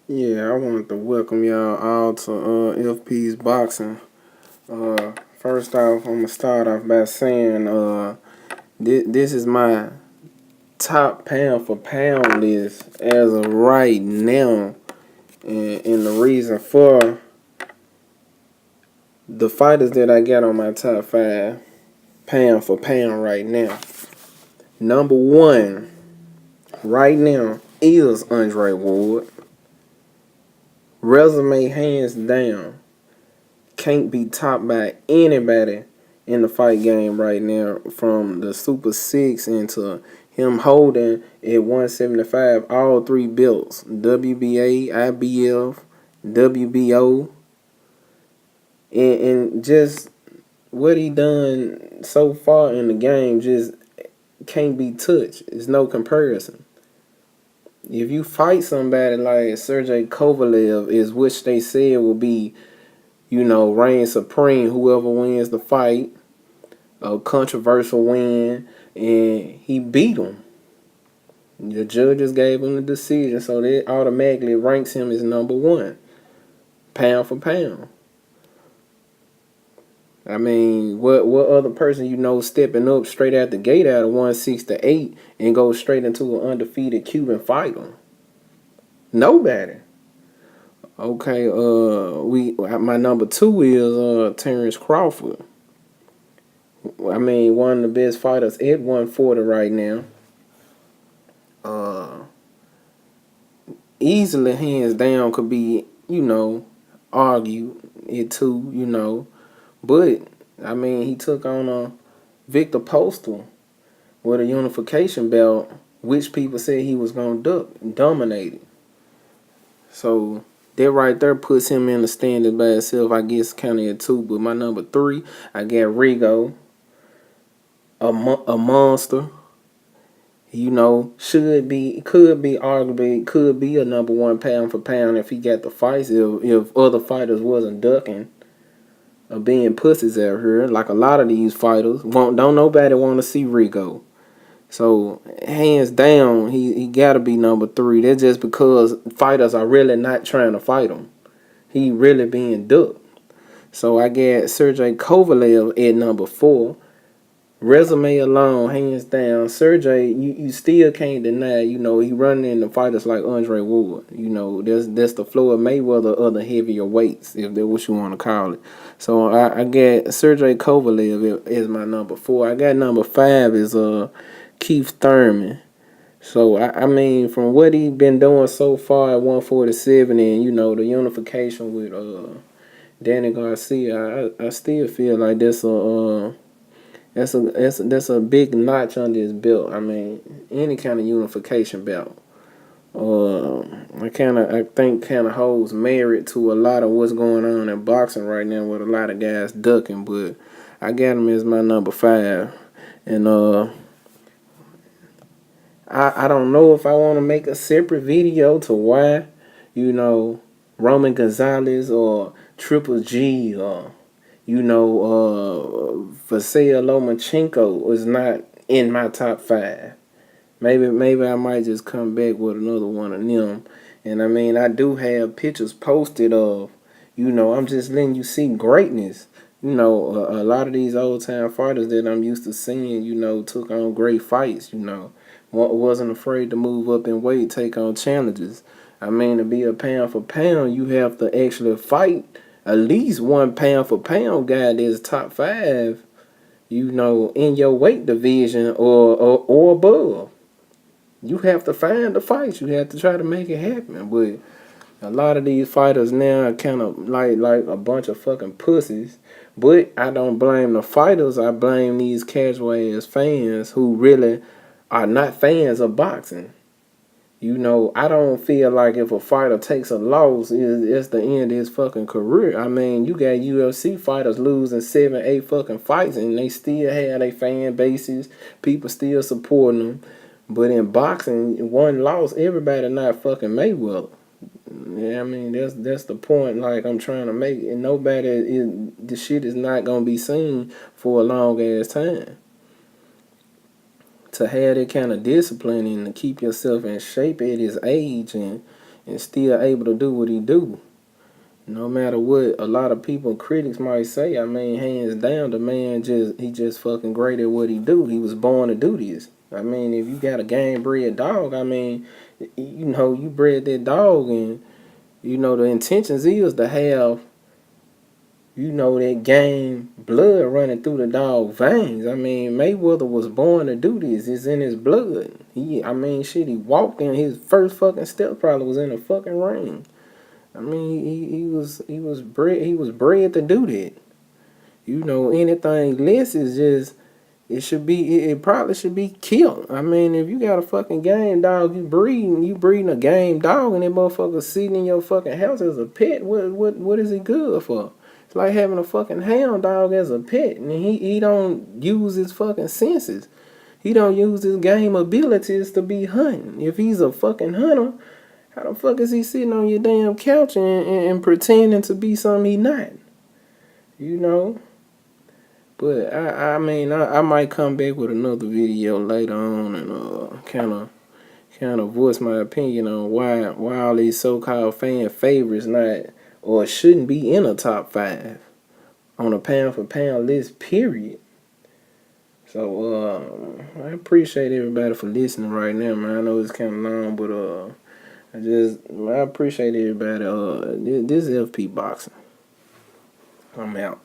Yeah, I wanted to welcome y'all all to FP's Boxing. First off, I'm gonna start off by saying this is my top pound for pound list as of right now, and the reason for the fighters that I got on my top 5 pound for pound right now. Number one right now is Andre Ward. Resume hands down. Can't be topped by anybody in the fight game right now, from the Super 6 into him holding at 175 all three belts: WBA, IBF, WBO, and just what he done so far in the game just can't be touched. There's no comparison. If you fight somebody like Sergey Kovalev, is which they said will be, reign supreme, whoever wins the fight, a controversial win, and he beat him. The judges gave him the decision, so that automatically ranks him as number one, pound for pound. I mean, what other person stepping up straight out the gate out of 168 and go straight into an undefeated Cuban fighter? Nobody. Okay, my number two is Terrence Crawford. I mean, one of the best fighters at 140 right now. Easily, hands down, could be, argued it too. But, I mean, he took on Victor Postal with a unification belt, which people said he was going to dominate it. So, that right there puts him in the standard by itself, I guess, kind of at two. But my number three, I got Rigo, a monster. Could be arguably, could be a number one pound for pound if he got the fights, if other fighters wasn't ducking or being pussies out here. Like a lot of these fighters, don't nobody want to see Rigo. So, hands down, he got to be number three. That's just because fighters are really not trying to fight him. He really being ducked. So, I got Sergey Kovalev at number four. Resume alone, hands down, Sergey, you still can't deny, he running into fighters like Andre Ward. That's the Floyd Mayweather of the heavier weights, if that's what you want to call it. So I got Sergey Kovalev as my number four. I got number five is Keith Thurman. So I mean, from what he been doing so far at 147, and the unification with Danny Garcia, I still feel like that's a big notch under his belt. I mean, any kind of unification belt. I think holds merit to a lot of what's going on in boxing right now, with a lot of guys ducking. But I got him as my number five, and I don't know if I want to make a separate video to why, Roman Gonzalez or Triple G or Vasily Lomachenko was not in my top five. Maybe I might just come back with another one of them. And I mean, I do have pictures posted of, I'm just letting you see greatness. A lot of these old time fighters that I'm used to seeing, took on great fights. Wasn't afraid to move up in weight, take on challenges. I mean, to be a pound for pound, you have to actually fight at least one pound for pound guy that's top five, in your weight division or above. You have to find the fights. You have to try to make it happen. But a lot of these fighters now are kind of like a bunch of fucking pussies. But I don't blame the fighters. I blame these casual ass fans who really are not fans of boxing. I don't feel like if a fighter takes a loss, it's the end of his fucking career. I mean, you got UFC fighters losing 7, 8 fucking fights, and they still have their fan bases. People still supporting them. But in boxing, one loss, everybody not fucking Mayweather. Yeah, I mean, that's the point. Like I'm trying to make, and the shit is not gonna be seen for a long ass time. To have that kind of discipline and to keep yourself in shape at his age, and and still able to do what he do. No matter what a lot of people, critics might say, I mean, hands down, the man just fucking great at what he do. He was born to do this. I mean, if you got a game bred dog, I mean, you know, you bred that dog, and you know the intentions is to have, you know, that game blood running through the dog veins. I mean, Mayweather was born to do this. It's in his blood. I mean, shit, he walked in, his first fucking step probably was in a fucking ring. I mean, he was bred to do that. You know, anything less is just, it probably should be killed. I mean, if you got a fucking game dog, you breeding a game dog, and that motherfucker sitting in your fucking house as a pet. What is it good for? It's like having a fucking hound dog as a pet, and he don't use his fucking senses. He don't use his game abilities to be hunting. If he's a fucking hunter, how the fuck is he sitting on your damn couch and pretending to be something he not? You know? But I mean, I might come back with another video later on and kind of voice my opinion on why all these so-called fan favorites not or shouldn't be in a top 5 on a pound for pound list, period. So I appreciate everybody for listening right now, man. I know it's kind of long, but I appreciate everybody. This is FP Boxing. I'm out.